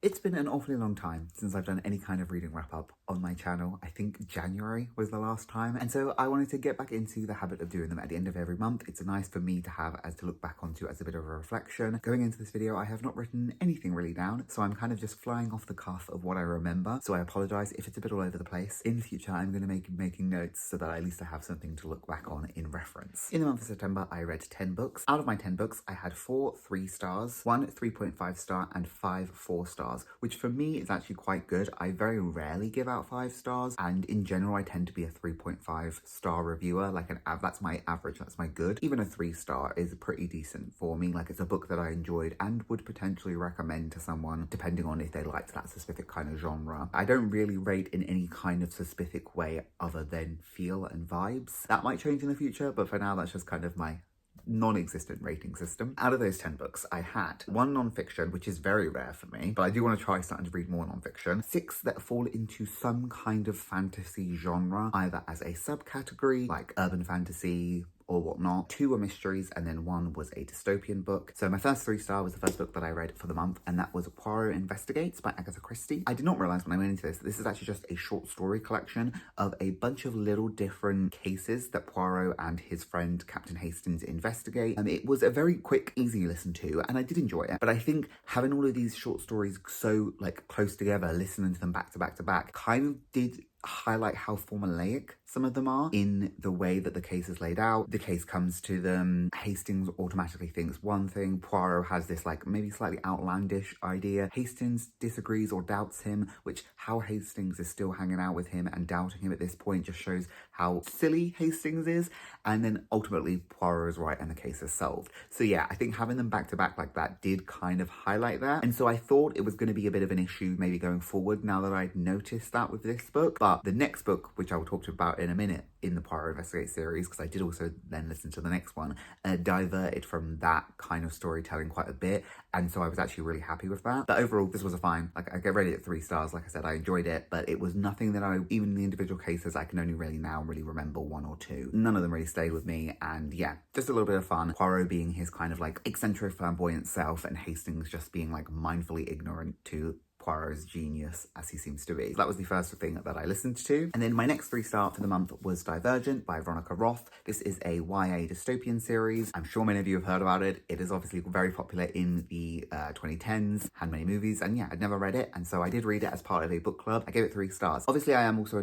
It's been an awfully long time since I've done any kind of reading wrap up on my channel. I think January was the last time. And so I wanted to get back into the habit of doing them at the end of every month. It's nice for me to have as to look back onto as a bit of a reflection. Going into this video, I have not written anything really down, so I'm kind of just flying off the cuff of what I remember. So I apologize if it's a bit all over the place. In the future, I'm going to make making notes so that at least I have something to look back on in reference. In the month of September, I read 10 books. Out of my 10 books, I had 4 3 stars, 1 3.5 star, and 5 4 stars, which for me is actually quite good. I very rarely give out 5 stars, and in general I tend to be a 3.5 star reviewer. Like that's my average, that's my good. Even a 3 star is pretty decent for me. Like, it's a book that I enjoyed and would potentially recommend to someone depending on if they liked that specific kind of genre. I don't really rate in any kind of specific way other than feel and vibes. That might change in the future, but for now that's just kind of my non-existent rating system. Out of those 10 books, I had 1 non-fiction, which is very rare for me, but I do want to try starting to read more non-fiction, 6 that fall into some kind of fantasy genre, either as a subcategory like urban fantasy or whatnot. 2 were mysteries, and then 1 was a dystopian book. So my first 3 star was the first book that I read for the month, and that was Poirot Investigates by Agatha Christie. I did not realize when I went into this that this is actually just a short story collection of a bunch of little different cases that Poirot and his friend Captain Hastings investigate. It was a very quick, easy listen to, and I did enjoy it. But I think having all of these short stories so like close together, listening to them back to back to back, kind of did highlight how formulaic some of them are in the way that the case is laid out. The case comes to them, Hastings automatically thinks one thing, Poirot has this like maybe slightly outlandish idea, Hastings disagrees or doubts him, which how Hastings is still hanging out with him and doubting him at this point just shows how silly Hastings is, and then ultimately Poirot is right and the case is solved. So yeah, I think having them back to back like that did kind of highlight that, and so I thought it was going to be a bit of an issue maybe going forward now that I'd noticed that with this book. But the next book, which I will talk to you about in a minute in the Poirot Investigate series, because I did also then listen to the next one, diverted from that kind of storytelling quite a bit, and so I was actually really happy with that. But overall, this was a fine, like, I rated it 3 stars. Like I said, I enjoyed it, but it was nothing that even the individual cases, I can only really now really remember 1 or 2. None of them really stayed with me, and yeah, just a little bit of fun. Poirot being his kind of like eccentric, flamboyant self, and Hastings just being like mindfully ignorant to Poirot's genius as he seems to be. So that was the first thing that I listened to. And then my next 3 star for the month was Divergent by Veronica Roth. This is a YA dystopian series. I'm sure many of you have heard about it. It is obviously very popular in the 2010s, had many movies, and yeah, I'd never read it, and so I did read it as part of a book club. I gave it 3 stars. Obviously, I am also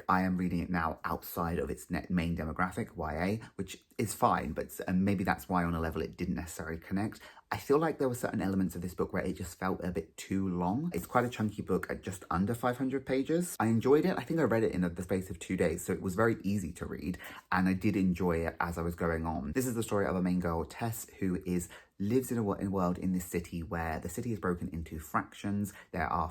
I am reading it now outside of its main demographic, YA, which is fine, but maybe that's why on a level it didn't necessarily connect. I feel like there were certain elements of this book where it just felt a bit too long. It's quite a chunky book at just under 500 pages. I enjoyed it. I think I read it in the space of 2 days, so it was very easy to read, and I did enjoy it as I was going on. This is the story of a main girl, Tess, who lives in a world in this city where the city is broken into fractions. There are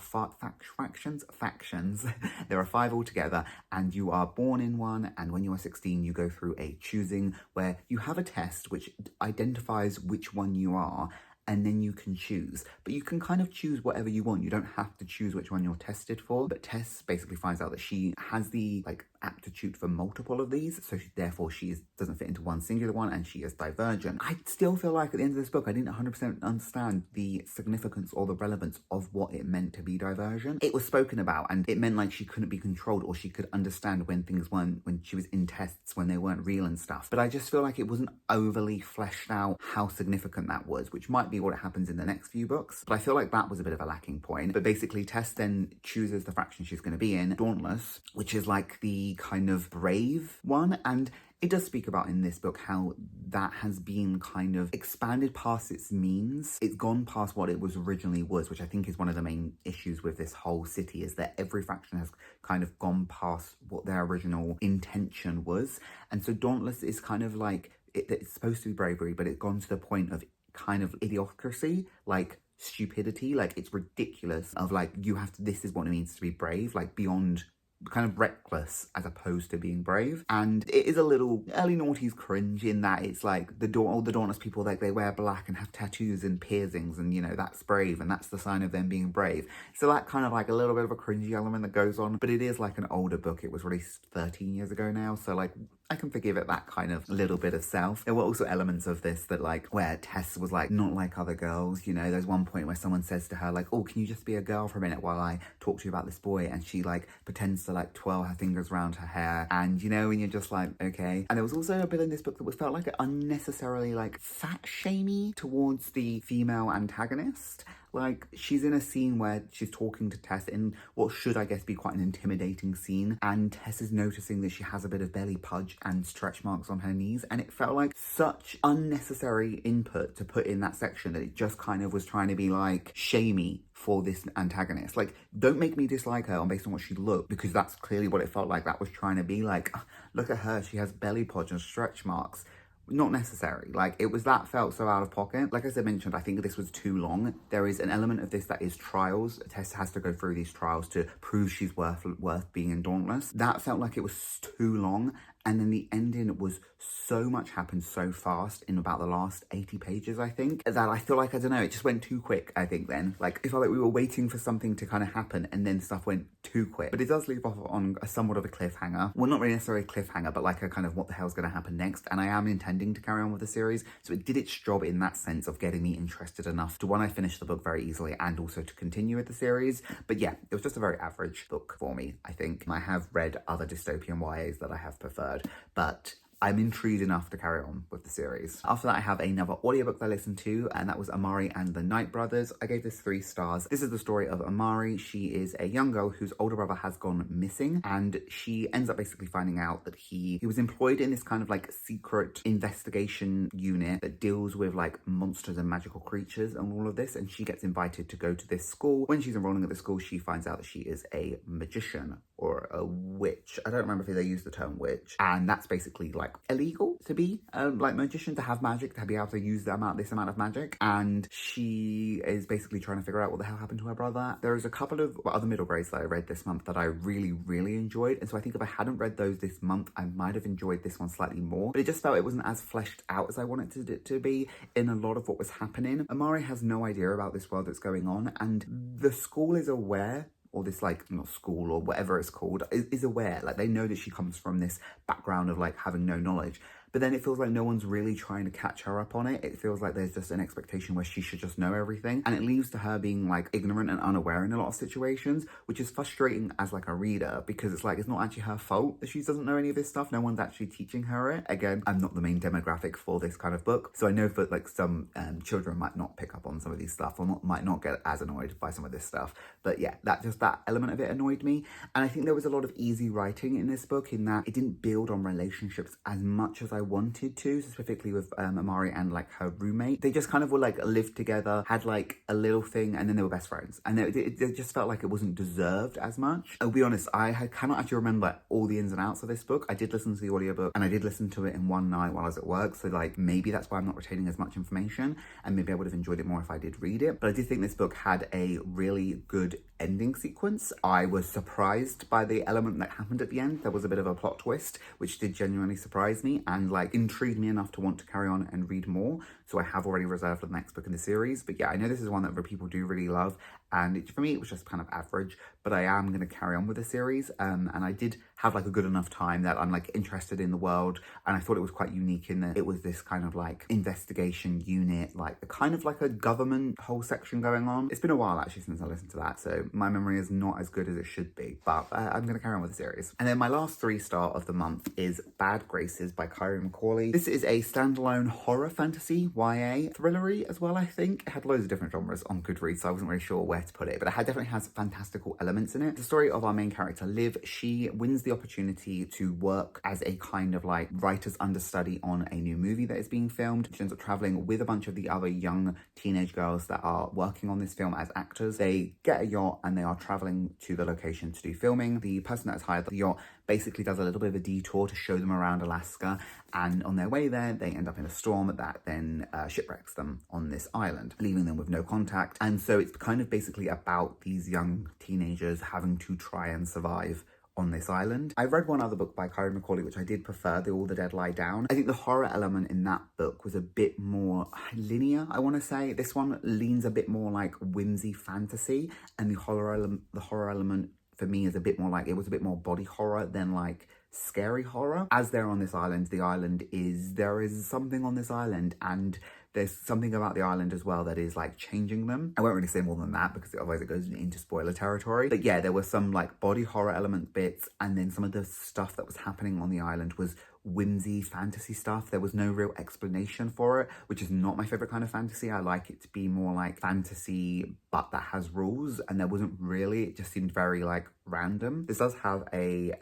factions. There are 5 altogether, and you are born in one, and when you are 16 you go through a choosing where you have a test which identifies which one you are, and then you can choose. But you can kind of choose whatever you want. You don't have to choose which one you're tested for. But Tess basically finds out that she has the aptitude for multiple of these, so therefore she doesn't fit into one singular one, and she is divergent. I still feel like at the end of this book I didn't 100% understand the significance or the relevance of what it meant to be divergent. It was spoken about, and it meant like she couldn't be controlled, or she could understand when things weren't, when she was in tests, when they weren't real and stuff. But I just feel like it wasn't overly fleshed out how significant that was, which might be what happens in the next few books. But I feel like that was a bit of a lacking point. But basically Tess then chooses the fraction she's going to be in, Dauntless, which is like the kind of brave one, and it does speak about in this book how that has been kind of expanded past its means. It's gone past what it was originally was, which I think is one of the main issues with this whole city, is that every faction has kind of gone past what their original intention was. And so Dauntless is kind of like, it's supposed to be bravery, but it's gone to the point of kind of idiocracy, like stupidity, like it's ridiculous of like, you have to, this is what it means to be brave, like beyond kind of reckless as opposed to being brave. And it is a little early noughties cringe in that it's like all the Dauntless people, like they wear black and have tattoos and piercings, and you know, that's brave and that's the sign of them being brave. So that kind of like a little bit of a cringy element that goes on, but it is like an older book. It was released 13 years ago now, so like I can forgive it that kind of little bit of self. There were also elements of this that like where Tess was like not like other girls, you know, there's one point where someone says to her like, oh, can you just be a girl for a minute while I talk to you about this boy? And she like pretends to like twirl her fingers around her hair, and you know, and you're just like, okay. And there was also a bit in this book that was felt like unnecessarily like fat shamey towards the female antagonist. Like, she's in a scene where she's talking to Tess in what should, I guess, be quite an intimidating scene. And Tess is noticing that she has a bit of belly pudge and stretch marks on her knees. And it felt like such unnecessary input to put in that section that it just kind of was trying to be like shamey for this antagonist. Like, don't make me dislike her based on what she looked, because that's clearly what it felt like. That was trying to be like, look at her, she has belly pudge and stretch marks. Not necessary. Like, it was that felt so out of pocket. Like as I mentioned, I think this was too long. There is an element of this that is trials. Tess has to go through these trials to prove she's worth being in Dauntless. That felt like it was too long. And then the ending was so much happened so fast in about the last 80 pages, I think, that I feel like, I don't know, it just went too quick, I think then. Like, it felt like we were waiting for something to kind of happen and then stuff went too quick. But it does leave off on a somewhat of a cliffhanger. Well, not really necessarily a cliffhanger, but like a kind of what the hell's going to happen next. And I am intending to carry on with the series. So it did its job in that sense of getting me interested enough to, one, I finished the book very easily and also to continue with the series. But yeah, it was just a very average book for me, I think. I have read other dystopian YAs that I have preferred, but I'm intrigued enough to carry on with the series. After that, I have another audiobook that I listened to, and that was Amari and the Night Brothers. I gave this 3 stars. This is the story of Amari. She is a young girl whose older brother has gone missing, and she ends up basically finding out that he was employed in this kind of like secret investigation unit that deals with like monsters and magical creatures and all of this, and she gets invited to go to this school. When she's enrolling at the school, she finds out that she is a magician or a witch. I don't remember if they use the term witch, and that's basically like illegal to be like magician, to have magic, to be able to use this amount of magic. And she is basically trying to figure out what the hell happened to her brother. There's a couple of other middle grades that I read this month that I really enjoyed, and so I think if I hadn't read those this month, I might have enjoyed this one slightly more. But it just felt it wasn't as fleshed out as I wanted it to be in a lot of what was happening. Amari has no idea about this world that's going on, and the school is aware, or this like, not school or whatever it's called, is aware. Like, they know that she comes from this background of like having no knowledge. But then it feels like no one's really trying to catch her up on it. It feels like there's just an expectation where she should just know everything. And it leads to her being like ignorant and unaware in a lot of situations, which is frustrating as like a reader, because it's like, it's not actually her fault that she doesn't know any of this stuff. No one's actually teaching her it. Again, I'm not the main demographic for this kind of book, so I know that like some children might not pick up on some of these stuff, or might not get as annoyed by some of this stuff. But yeah, that element of it annoyed me. And I think there was a lot of easy writing in this book, in that it didn't build on relationships as much as I wanted to, specifically with Amari and like her roommate. They just kind of were like lived together, had like a little thing, and then they were best friends, and it just felt like it wasn't deserved as much. I'll be honest, I cannot actually remember all the ins and outs of this book. I did listen to the audiobook, and I did listen to it in one night while I was at work, so like maybe that's why I'm not retaining as much information, and maybe I would have enjoyed it more if I did read it. But I did think this book had a really good ending sequence. I was surprised by the element that happened at the end. There was a bit of a plot twist, which did genuinely surprise me and like intrigued me enough to want to carry on and read more. So I have already reserved for the next book in the series. But yeah, I know this is one that other people do really love, and for me it was just kind of average, but I am going to carry on with the series. And I did have like a good enough time that I'm like interested in the world, and I thought it was quite unique in that it was this kind of like investigation unit, like kind of like a government whole section going on. It's been a while actually since I listened to that, so my memory is not as good as it should be, but I'm going to carry on with the series. And then my last 3-star of the month is Bad Graces by Kyrie McCauley. This is a standalone horror fantasy YA thrillery as well, I think. It had loads of different genres on Goodreads, so I wasn't really sure where to put it, but it definitely has fantastical elements in it. The story of our main character, Liv, she wins the opportunity to work as a kind of like writer's understudy on a new movie that is being filmed. She ends up traveling with a bunch of the other young teenage girls that are working on this film as actors. They get a yacht and they are traveling to the location to do filming. The person that's hired the yacht basically does a little bit of a detour to show them around Alaska, and on their way there they end up in a storm that then shipwrecks them on this island, leaving them with no contact. And so it's kind of basically about these young teenagers having to try and survive on this island. I read one other book by Kyrie McCauley, which I did prefer, The All the Dead Lie Down. I think the horror element in that book was a bit more linear, I want to say. This one leans a bit more like whimsy fantasy, and the horror element for me is a bit more like, it was a bit more body horror than like scary horror. As they're on this island, there is something on this island, and there's something about the island as well that is like changing them. I won't really say more than that because otherwise it goes into spoiler territory. But yeah, there were some like body horror element bits, and then some of the stuff that was happening on the island was whimsy fantasy stuff. There was no real explanation for it, which is not my favorite kind of fantasy. I like it to be more like fantasy but that has rules, and there wasn't really. It just seemed very like random. This does have a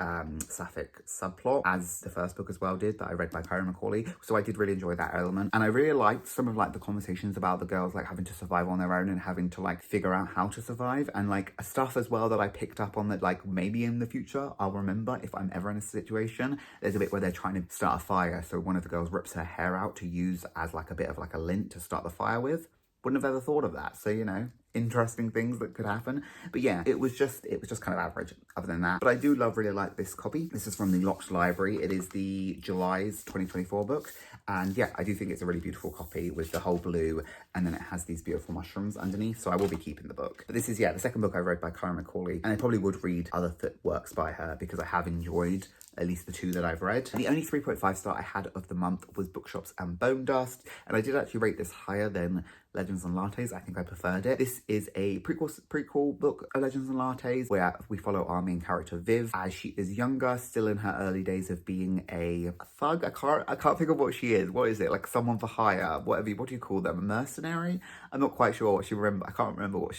sapphic subplot, as the first book as well did, that I read by Kyra Macaulay, so I did really enjoy that element. And I really liked some of like the conversations about the girls like having to survive on their own and having to like figure out how to survive, and like stuff as well that I picked up on that like maybe in the future I'll remember if I'm ever in a situation. There's a bit where they're trying to start a fire, so one of the girls rips her hair out to use as like a bit of like a lint to start the fire with. Wouldn't have ever thought of that. So, you know, interesting things that could happen. But yeah, it was just kind of average other than that. But I do really like this copy. This is from the Locked Library. It is the July's 2024 book. And yeah, I do think it's a really beautiful copy with the whole blue, and then it has these beautiful mushrooms underneath. So I will be keeping the book. But this is, yeah, the second book I read by Kyra Macaulay. And I probably would read other works by her because I have enjoyed at least the two that I've read. And the only 3.5 star I had of the month was Bookshops and Bone Dust. And I did actually rate this higher than Legends and Lattes. I think I preferred it. This is a prequel book of Legends and Lattes where we follow our main character Viv as she is younger, still in her early days of being a thug. I can't think of what she is. What is it? Like someone for hire, whatever. What do you call them? A mercenary? I'm not quite sure what I can't remember what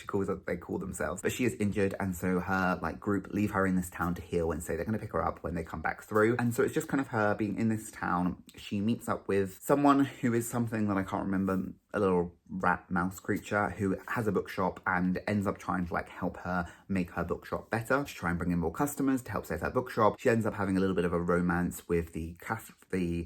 they call themselves. But she is injured, and so her like group leave her in this town to heal and say they're going to pick her up when they come back through. And so it's just kind of her being in this town. She meets up with someone who is something that I can't remember, a little rat mouse creature who has a bookshop and ends up trying to like help her make her bookshop better, to try and bring in more customers to help save her bookshop. She ends up having a little bit of a romance with the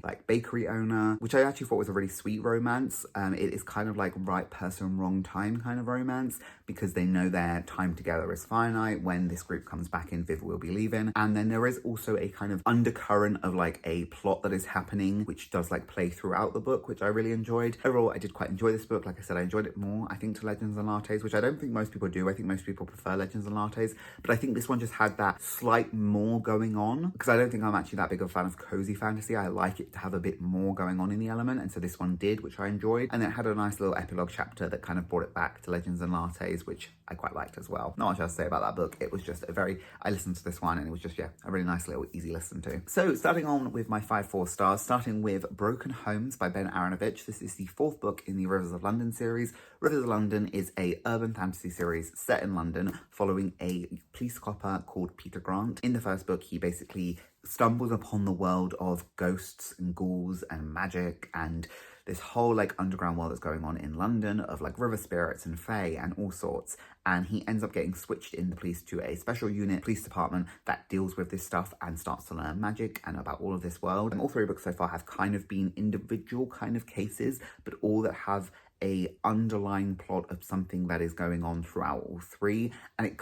like bakery owner, which I actually thought was a really sweet romance. It is kind of like right person, wrong time kind of romance, because they know their time together is finite. When this group comes back in, Viv will be leaving. And then there is also a kind of undercurrent of like a plot that is happening, which does like play throughout the book, which I really enjoyed. Overall, I did quite enjoy this book. Like I said, I enjoyed it more, I think, to Legends and Lattes, which I don't think most people do. I think most people prefer Legends and Lattes, but I think this one just had that slight more going on, because I don't think I'm actually that big of a fan of cozy fantasy. I like it to have a bit more going on in the element, and so this one did, which I enjoyed. And then it had a nice little epilogue chapter that kind of brought it back to Legends and Lattes, which I quite liked as well. Not much else to say about that book. It was just I listened to this one and it was just, yeah, a really nice little easy listen to. So starting on with my 5 4 stars, starting with Broken Homes by Ben Aaronovitch. This is the 4th book in the Rivers of London series. Rivers of London is a urban fantasy series set in London following a police copper called Peter Grant. In the first book, he basically stumbles upon the world of ghosts and ghouls and magic and this whole like underground world that's going on in London of like river spirits and fae and all sorts. And he ends up getting switched in the police to a special unit police department that deals with this stuff and starts to learn magic and about all of this world. And all 3 books so far have kind of been individual kind of cases, but all that have a underlying plot of something that is going on throughout all 3, and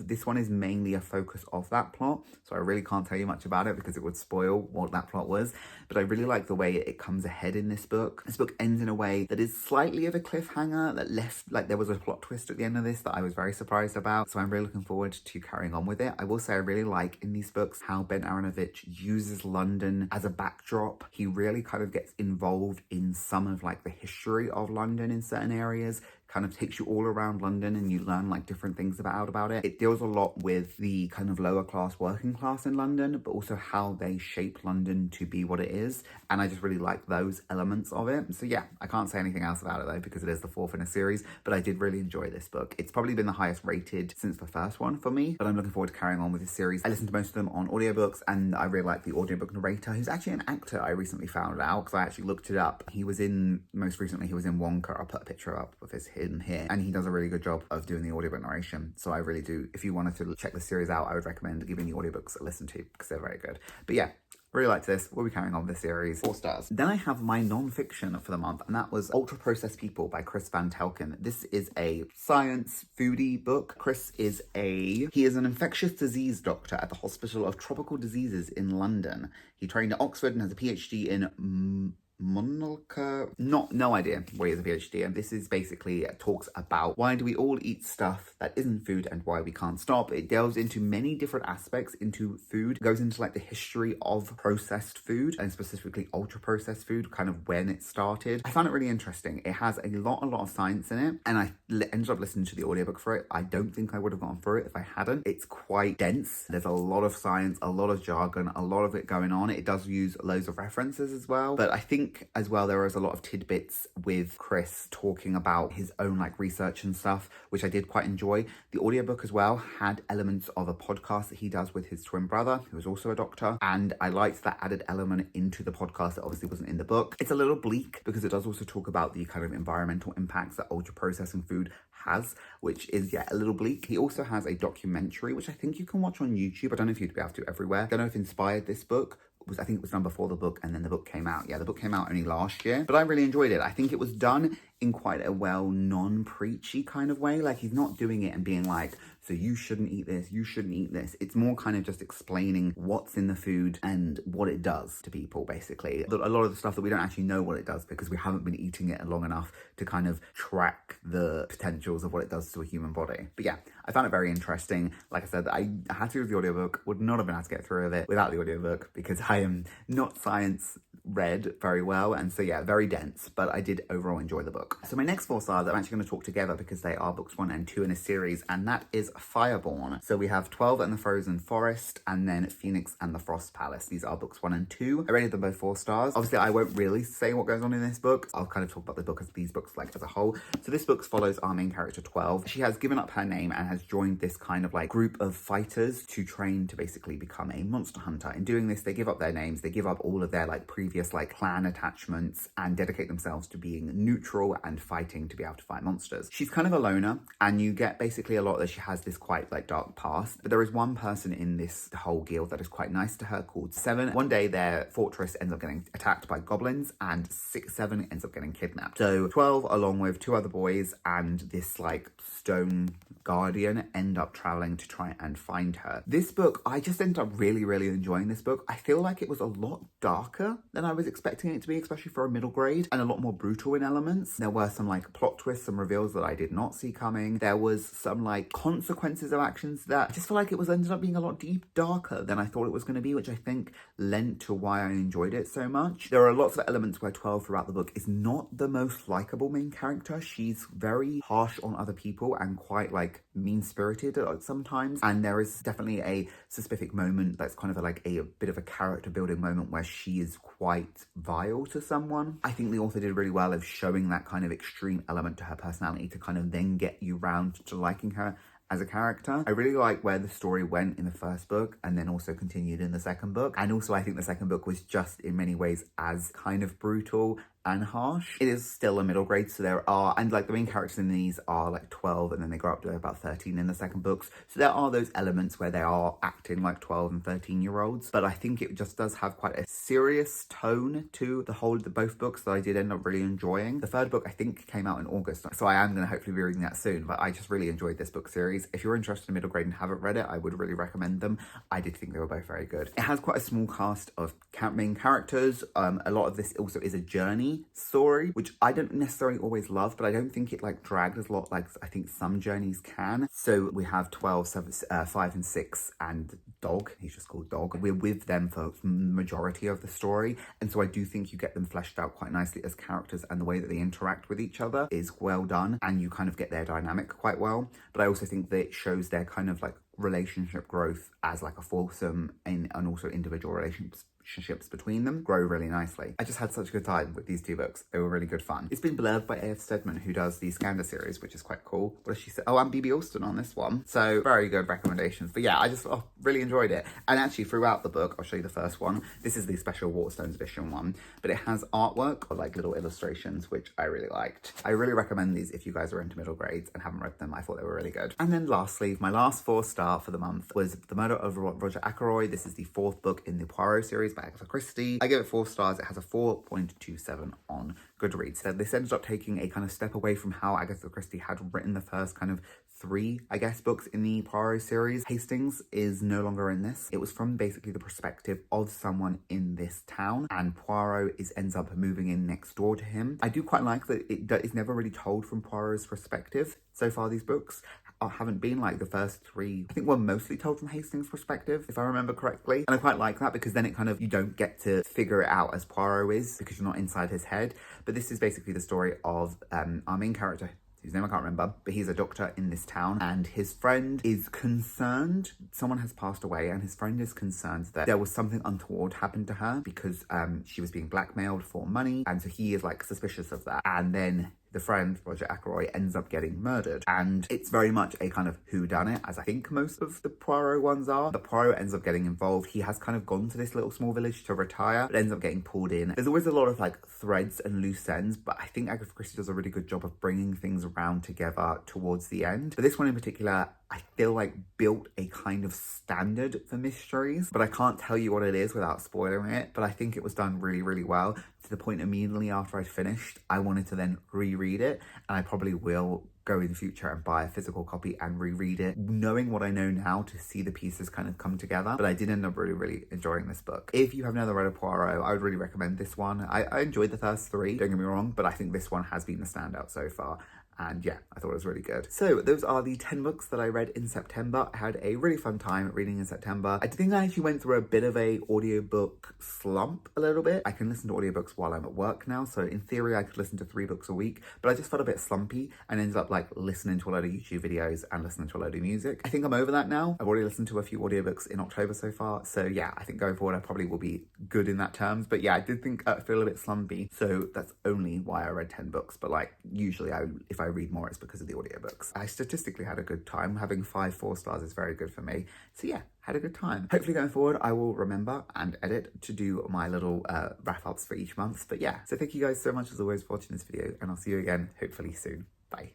this one is mainly a focus of that plot, so I really can't tell you much about it because it would spoil what that plot was. But I really like the way it comes ahead in this book. This book ends in a way that is slightly of a cliffhanger, that left like there was a plot twist at the end of this that I was very surprised about, so I'm really looking forward to carrying on with it. I will say I really like in these books how Ben Aaronovitch uses London as a backdrop. He really kind of gets involved in some of like the history of London in certain areas, kind of takes you all around London and you learn like different things about it. It deals a lot with the kind of lower class, working class in London, but also how they shape London to be what it is. And I just really like those elements of it. So yeah, I can't say anything else about it though, because it is the 4th in a series, but I did really enjoy this book. It's probably been the highest rated since the first one for me, but I'm looking forward to carrying on with this series. I listened to most of them on audiobooks, and I really like the audiobook narrator, who's actually an actor. I recently found out because I actually looked it up. Most recently he was in Wonka. I'll put a picture up of him here, and he does a really good job of doing the audiobook narration. So I really do, if you wanted to check the series out, I would recommend giving the audiobooks a listen to because they're very good. But yeah, really liked this. We'll be carrying on with this series. 4 stars. Then I have my non-fiction for the month, and that was Ultra Processed People by Chris Van Telken. This is a science foodie book. Chris is an infectious disease doctor at the Hospital of Tropical Diseases in London. He trained at Oxford and has a PhD in Monolka, no idea where he has a PhD, and this is basically talks about why do we all eat stuff that isn't food and why we can't stop. It delves into many different aspects into food, goes into like the history of processed food and specifically ultra processed food, kind of when it started. I found it really interesting. It has a lot of science in it, and I ended up listening to the audiobook for it. I don't think I would have gone through it if I hadn't. It's quite dense. There's a lot of science, a lot of jargon, a lot of it going on. It does use loads of references as well, but I think as well there was a lot of tidbits with Chris talking about his own like research and stuff, which I did quite enjoy. The audiobook as well had elements of a podcast that he does with his twin brother, who is also a doctor, and I liked that added element into the podcast that obviously wasn't in the book. It's a little bleak because it does also talk about the kind of environmental impacts that ultra processing food has, which is a little bleak. He also has a documentary which I think you can watch on YouTube. I don't know if you'd be able to everywhere. I don't know if inspired this book. I think it was done before the book and then the book came out. Yeah, the book came out only last year, but I really enjoyed it. I think it was done in quite a well non-preachy kind of way. Like he's not doing it and being like, so you shouldn't eat this, you shouldn't eat this. It's more kind of just explaining what's in the food and what it does to people, basically. A lot of the stuff that we don't actually know what it does because we haven't been eating it long enough to kind of track the potentials of what it does to a human body. But yeah, I found it very interesting. Like I said, I had to read the audiobook, would not have been able to get through with it without the audiobook because I am not science read very well, and so yeah, very dense, but I did overall enjoy the book. So my next 4 stars I'm actually going to talk together because they are books 1 and 2 in a series, and that is Fireborn. So we have 12 and the Frozen Forest, and then Phoenix and the Frost Palace. These are books 1 and 2. I rated them both 4 stars. Obviously I won't really say what goes on in this book. I'll kind of talk about the book as these books like as a whole. So this book follows our main character 12. She has given up her name and has joined this kind of like group of fighters to train to basically become a monster hunter. In doing this, they give up their names, they give up all of their like previous like clan attachments and dedicate themselves to being neutral and fighting to be able to fight monsters. She's kind of a loner, and you get basically a lot that she has this quite like dark past, but there is one person in this whole guild that is quite nice to her called Seven. One day their fortress ends up getting attacked by goblins and Seven ends up getting kidnapped. So 12 along with 2 other boys and this like stone guardian end up traveling to try and find her. This book, I just ended up really enjoying this book. I feel like it was a lot darker than I was expecting it to be, especially for a middle grade, and a lot more brutal in elements. There were some like plot twists, some reveals that I did not see coming. There was some like consequences of actions that I just feel like it was ended up being a lot darker than I thought it was going to be, which I think lent to why I enjoyed it so much. There are lots of elements where 12 throughout the book is not the most likable main character. She's very harsh on other people and quite like mean-spirited sometimes, and there is definitely a specific moment that's kind of like a bit of a character building moment where she is quite vile to someone. I think the author did really well of showing that kind of extreme element to her personality to kind of then get you round to liking her as a character. I really like where the story went in the first book and then also continued in the second book, and also I think the second book was just in many ways as kind of brutal and harsh. It is still a middle grade, so there are, and like the main characters in these are like 12 and then they grow up to about 13 in the second books, so there are those elements where they are acting like 12 and 13-year-olds, but I think it just does have quite a serious tone to both books that I did end up really enjoying. The third book I think came out in August, so I am going to hopefully be reading that soon, but I just really enjoyed this book series. If you're interested in middle grade and haven't read it, I would really recommend them. I did think they were both very good. It has quite a small cast of main characters. A lot of this also is a journey story, which I don't necessarily always love, but I don't think it like dragged as a lot like I think some journeys can. So we have 12, 5 and 6 and Dog. He's just called Dog. We're with them for the majority of the story, and so I do think you get them fleshed out quite nicely as characters, and the way that they interact with each other is well done, and you kind of get their dynamic quite well. But I also think that it shows their kind of like relationship growth as like a foursome and also individual relationships between them grow really nicely. I just had such a good time with these 2 books. They were really good fun. It's been blurred by A.F. Stedman, who does the Scandal series, which is quite cool. What does she say? Oh, and B.B. Alston on this one. So very good recommendations. But yeah, I just really enjoyed it. And actually throughout the book, I'll show you the first one. This is the special Waterstones edition one, but it has artwork or like little illustrations, which I really liked. I really recommend these if you guys are into middle grades and haven't read them. I thought they were really good. And then lastly, my last 4-star for the month was The Murder of Roger Ackroyd. This is the 4th book in the Poirot series by Agatha Christie. I give it 4 stars. It has a 4.27 on Goodreads. So this ended up taking a kind of step away from how Agatha Christie had written the first kind of 3, I guess, books in the Poirot series. Hastings is no longer in this. It was from basically the perspective of someone in this town, and Poirot ends up moving in next door to him. I do quite like that it's never really told from Poirot's perspective. So far, these books haven't been. Like the first 3, I think, were mostly told from Hastings' perspective, if I remember correctly. And I quite like that because then it kind of, you don't get to figure it out as Poirot is because you're not inside his head. But this is basically the story of our main character, whose name I can't remember, but he's a doctor in this town, and his friend is concerned. Someone has passed away, and his friend is concerned that there was something untoward happened to her because she was being blackmailed for money, and so he is like suspicious of that. And then the friend, Roger Ackroyd, ends up getting murdered. And it's very much a kind of whodunit, as I think most of the Poirot ones are. The Poirot ends up getting involved. He has kind of gone to this little small village to retire, but ends up getting pulled in. There's always a lot of like threads and loose ends, but I think Agatha Christie does a really good job of bringing things around together towards the end. But this one in particular, I feel like built a kind of standard for mysteries, but I can't tell you what it is without spoiling it. But I think it was done really, really well, to the point immediately after I'd finished, I wanted to then reread it, and I probably will go in the future and buy a physical copy and reread it, knowing what I know now, to see the pieces kind of come together. But I did end up really, really enjoying this book. If you have never read a Poirot, I would really recommend this one. I enjoyed the first 3, don't get me wrong, but I think this one has been the standout so far. And yeah, I thought it was really good. So those are the 10 books that I read in September. I had a really fun time reading in September. I think I actually went through a bit of a audiobook slump a little bit. I can listen to audiobooks while I'm at work now. So in theory, I could listen to 3 books a week, but I just felt a bit slumpy and ended up like listening to a load of YouTube videos and listening to a load of music. I think I'm over that now. I've already listened to a few audiobooks in October so far. So yeah, I think going forward, I probably will be good in that terms. But yeah, I did think I feel a bit slumpy. So that's only why I read 10 books. But like usually if I read more, it's because of the audiobooks. I statistically had a good time. Having 5 4-stars is very good for me. So yeah, had a good time. Hopefully going forward, I will remember and edit to do my little wrap-ups for each month. But yeah, so thank you guys so much as always for watching this video, and I'll see you again hopefully soon. Bye.